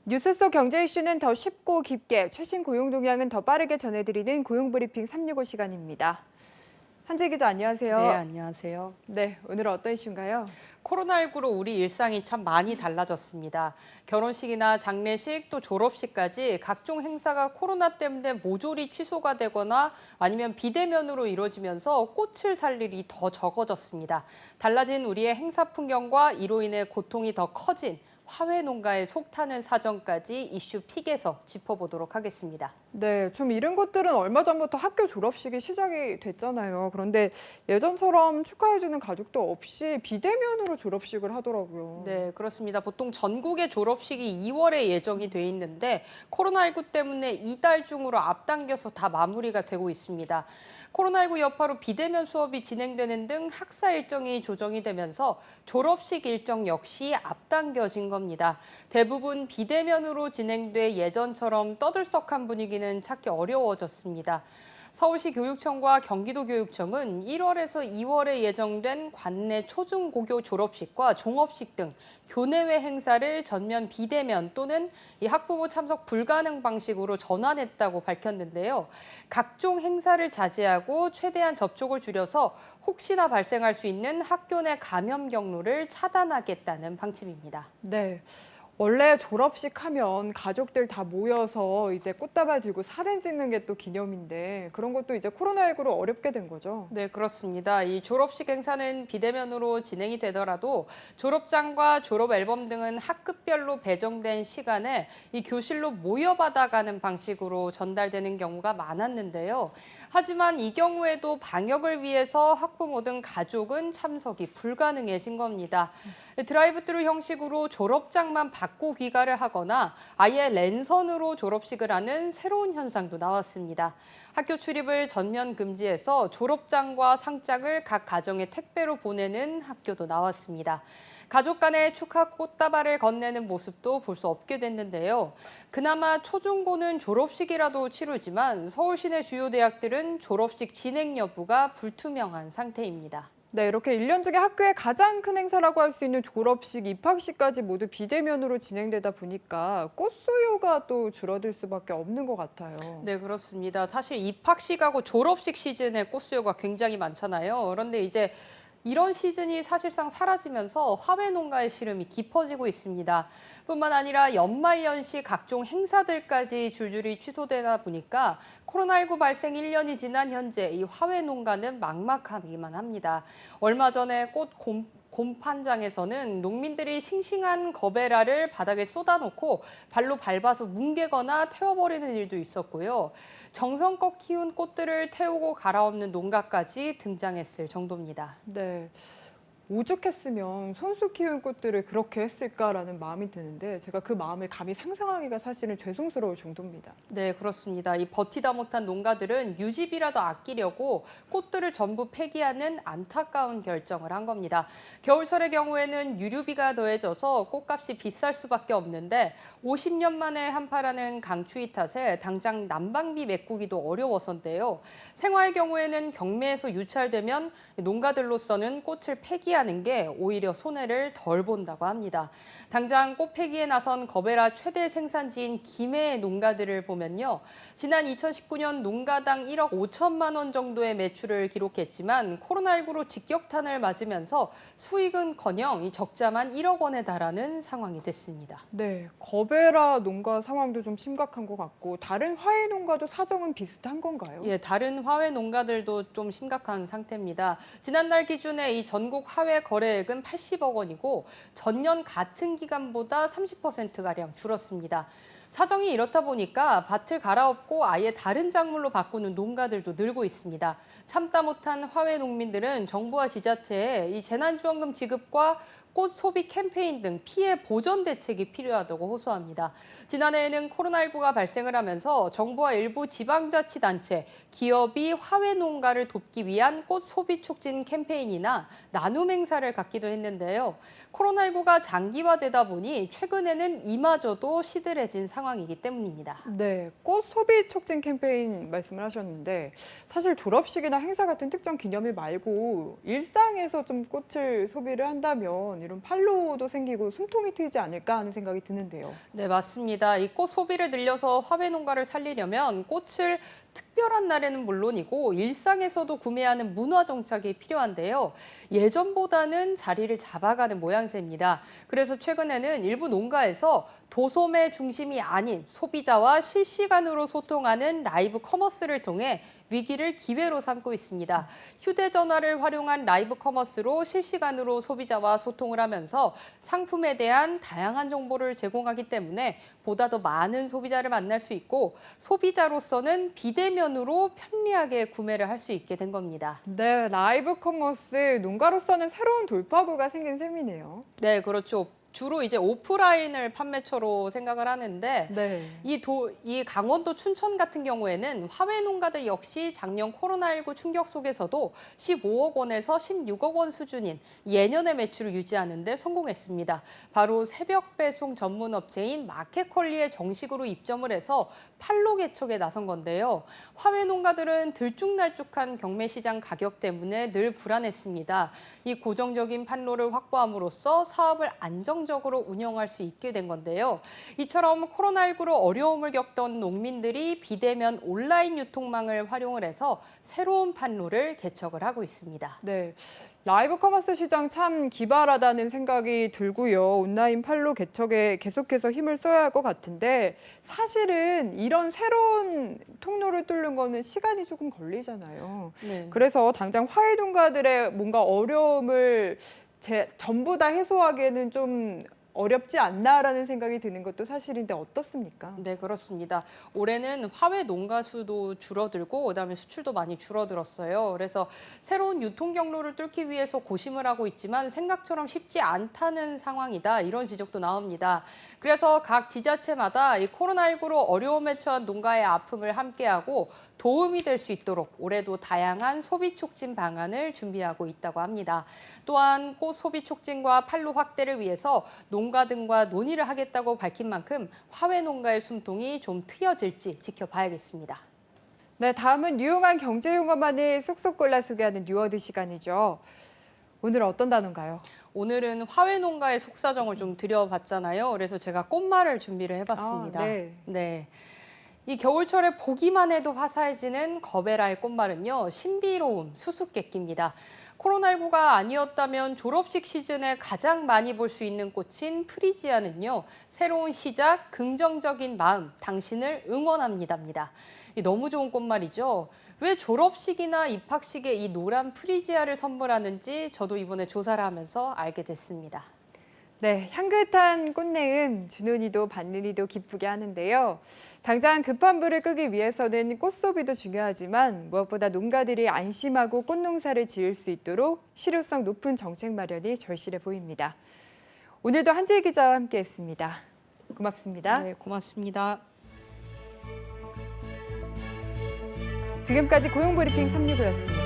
뉴스 속 경제 이슈는 더 쉽고 깊게, 최신 고용 동향은 더 빠르게 전해드리는 고용브리핑 365 시간입니다. 한지 기자 네, 안녕하세요. 안녕하세요. 네, 오늘은 어떤 이슈인가요? 코로나19로 우리 일상이 참 많이 달라졌습니다. 결혼식이나 장례식 또 졸업식까지 각종 행사가 코로나 때문에 모조리 취소가 되거나 아니면 비대면으로 이루어지면서 꽃을 살 일이 더 적어졌습니다. 달라진 우리의 행사 풍경과 이로 인해 고통이 더 커진 화훼 농가의 속타는 사정까지 이슈 픽에서 짚어보도록 하겠습니다. 네, 좀 이런 것들은 얼마 전부터 학교 졸업식이 시작이 됐잖아요. 그런데 예전처럼 축하해주는 가족도 없이 비대면으로 졸업식을 하더라고요. 네, 그렇습니다. 보통 전국의 졸업식이 2월에 예정이 돼 있는데 코로나19 때문에 이달 중으로 앞당겨서 다 마무리가 되고 있습니다. 코로나19 여파로 비대면 수업이 진행되는 등 학사 일정이 조정이 되면서 졸업식 일정 역시 앞당겨진 겁니다. 대부분 비대면으로 진행돼 예전처럼 떠들썩한 분위기는 찾기 어려워졌습니다. 서울시 교육청과 경기도교육청은 1월에서 2월에 예정된 관내 초중고교 졸업식과 종업식 등 교내외 행사를 전면 비대면 또는 이 학부모 참석 불가능 방식으로 전환했다고 밝혔는데요. 각종 행사를 자제하고 최대한 접촉을 줄여서 혹시나 발생할 수 있는 학교 내 감염 경로를 차단하겠다는 방침입니다. 네. 원래 졸업식 하면 가족들 다 모여서 이제 꽃다발 들고 사진 찍는 게 또 기념인데 그런 것도 이제 코로나19로 어렵게 된 거죠. 네, 그렇습니다. 이 졸업식 행사는 비대면으로 진행이 되더라도 졸업장과 졸업 앨범 등은 학급별로 배정된 시간에 이 교실로 모여받아가는 방식으로 전달되는 경우가 많았는데요. 하지만 이 경우에도 방역을 위해서 학부모 등 가족은 참석이 불가능해진 겁니다. 드라이브스루 형식으로 졸업장만 받고 귀가를 하거나 아예 랜선으로 졸업식을 하는 새로운 현상도 나왔습니다. 학교 출입을 전면 금지해서 졸업장과 상장을 각 가정에 택배로 보내는 학교도 나왔습니다. 가족 간의 축하 꽃다발을 건네는 모습도 볼 수 없게 됐는데요. 그나마 초중고는 졸업식이라도 치르지만 서울 시내 주요 대학들은 졸업식 진행 여부가 불투명한 상태입니다. 네, 이렇게 1년 중에 학교의 가장 큰 행사라고 할 수 있는 졸업식, 입학식까지 모두 비대면으로 진행되다 보니까 꽃수요가 또 줄어들 수밖에 없는 것 같아요. 네, 그렇습니다. 사실 입학식하고 졸업식 시즌에 꽃수요가 굉장히 많잖아요. 그런데 이제 이런 시즌이 사실상 사라지면서 화훼 농가의 시름이 깊어지고 있습니다. 뿐만 아니라 연말연시 각종 행사들까지 줄줄이 취소되다 보니까 코로나19 발생 1년이 지난 현재 이 화훼 농가는 막막하기만 합니다. 얼마 전에 꽃 곰판장에서는 농민들이 싱싱한 거베라를 바닥에 쏟아놓고 발로 밟아서 뭉개거나 태워버리는 일도 있었고요. 정성껏 키운 꽃들을 태우고 갈아엎는 농가까지 등장했을 정도입니다. 네. 오죽했으면 손수 키운 꽃들을 그렇게 했을까라는 마음이 드는데 제가 그 마음을 감히 상상하기가 사실은 죄송스러울 정도입니다. 네, 그렇습니다. 이 버티다 못한 농가들은 유지비라도 아끼려고 꽃들을 전부 폐기하는 안타까운 결정을 한 겁니다. 겨울철의 경우에는 유류비가 더해져서 꽃값이 비쌀 수밖에 없는데 50년 만에 한파라는 강추위 탓에 당장 난방비 메꾸기도 어려워서인데요. 생화의 경우에는 경매에서 유찰되면 농가들로서는 꽃을 폐기하는 게 오히려 손해를 덜 본다고 합니다. 당장 꽃 폐기에 나선 거베라 최대 생산지인 김해의 농가들을 보면요. 지난 2019년 농가당 1억 5천만 원 정도의 매출을 기록했지만 코로나19로 직격탄을 맞으면서 수익은커녕 이 적자만 1억 원에 달하는 상황이 됐습니다. 네, 거베라 농가 상황도 좀 심각한 것 같고 다른 화훼 농가도 사정은 비슷한 건가요? 예, 다른 화훼 농가들도 좀 심각한 상태입니다. 지난달 기준에 이 전국 화훼 거래액은 80억 원이고 전년 같은 기간보다 30%가량 줄었습니다. 사정이 이렇다 보니까 밭을 갈아엎고 아예 다른 작물로 바꾸는 농가들도 늘고 있습니다. 참다 못한 화훼 농민들은 정부와 지자체에 이 재난지원금 지급과 꽃 소비 캠페인 등 피해 보전 대책이 필요하다고 호소합니다. 지난해에는 코로나19가 발생을 하면서 정부와 일부 지방자치단체, 기업이 화훼 농가를 돕기 위한 꽃 소비 촉진 캠페인이나 나눔 행사를 갖기도 했는데요. 코로나19가 장기화되다 보니 최근에는 이마저도 시들해진 상황이기 때문입니다. 네, 꽃 소비 촉진 캠페인 말씀을 하셨는데 사실 졸업식이나 행사 같은 특정 기념일 말고 일상에서 좀 꽃을 소비를 한다면 이런 팔로도 생기고 숨통이 트이지 않을까 하는 생각이 드는데요. 네, 맞습니다. 이 꽃 소비를 늘려서 화훼 농가를 살리려면 꽃을 특별한 날에는 물론이고 일상에서도 구매하는 문화 정착이 필요한데요. 예전보다는 자리를 잡아가는 모양새입니다. 그래서 최근에는 일부 농가에서 도소매 중심이 아닌 소비자와 실시간으로 소통하는 라이브 커머스를 통해 위기를 기회로 삼고 있습니다. 휴대전화를 활용한 라이브 커머스로 실시간으로 소비자와 소통을 하면서 상품에 대한 다양한 정보를 제공하기 때문에 보다 더 많은 소비자를 만날 수 있고 소비자로서는 비대면으로 편리하게 구매를 할 수 있게 된 겁니다. 네, 라이브 커머스 농가로서는 새로운 돌파구가 생긴 셈이네요. 네, 그렇죠. 주로 이제 오프라인을 판매처로 생각을 하는데 네. 이 강원도 춘천 같은 경우에는 화훼 농가들 역시 작년 코로나19 충격 속에서도 15억 원에서 16억 원 수준인 예년의 매출을 유지하는 데 성공했습니다. 바로 새벽 배송 전문 업체인 마켓컬리에 정식으로 입점을 해서 판로 개척에 나선 건데요. 화훼 농가들은 들쭉날쭉한 경매 시장 가격 때문에 늘 불안했습니다. 이 고정적인 판로를 확보함으로써 사업을 안정적으로 운영할 수 있게 된 건데요. 이처럼 코로나19로 어려움을 겪던 농민들이 비대면 온라인 유통망을 활용을 해서 새로운 판로를 개척을 하고 있습니다. 네. 라이브 커머스 시장 참 기발하다는 생각이 들고요. 온라인 판로 개척에 계속해서 힘을 써야 할 것 같은데 사실은 이런 새로운 통로를 뚫는 거는 시간이 조금 걸리잖아요. 네. 그래서 당장 화훼 농가들의 뭔가 어려움을 전부 다 해소하기에는 좀 어렵지 않나라는 생각이 드는 것도 사실인데 어떻습니까? 네, 그렇습니다. 올해는 화훼 농가 수도 줄어들고 그다음에 수출도 많이 줄어들었어요. 그래서 새로운 유통 경로를 뚫기 위해서 고심을 하고 있지만 생각처럼 쉽지 않다는 상황이다. 이런 지적도 나옵니다. 그래서 각 지자체마다 이 코로나19로 어려움에 처한 농가의 아픔을 함께하고 도움이 될 수 있도록 올해도 다양한 소비 촉진 방안을 준비하고 있다고 합니다. 또한 꽃 소비 촉진과 판로 확대를 위해서 농가 등과 논의를 하겠다고 밝힌 만큼 화훼 농가의 숨통이 좀 트여질지 지켜봐야겠습니다. 네, 다음은 유용한 경제 용어만을 쏙쏙 골라 소개하는 뉴워드 시간이죠. 오늘 어떤 단어인가요? 오늘은 화훼 농가의 속사정을 좀 드려봤잖아요. 그래서 제가 꽃말을 준비를 해봤습니다. 아, 네. 네. 이 겨울철에 보기만 해도 화사해지는 거베라의 꽃말은요, 신비로움, 수수께끼입니다. 코로나19가 아니었다면 졸업식 시즌에 가장 많이 볼 수 있는 꽃인 프리지아는요, 새로운 시작, 긍정적인 마음, 당신을 응원합니다입니다. 너무 좋은 꽃말이죠. 왜 졸업식이나 입학식에 이 노란 프리지아를 선물하는지 저도 이번에 조사를 하면서 알게 됐습니다. 네, 향긋한 꽃내음 주는 이도 받는 이도 기쁘게 하는데요. 당장 급한 불을 끄기 위해서는 꽃소비도 중요하지만 무엇보다 농가들이 안심하고 꽃농사를 지을 수 있도록 실효성 높은 정책 마련이 절실해 보입니다. 오늘도 한지혜 기자와 함께했습니다. 고맙습니다. 네, 고맙습니다. 지금까지 고용브리핑 365였습니다.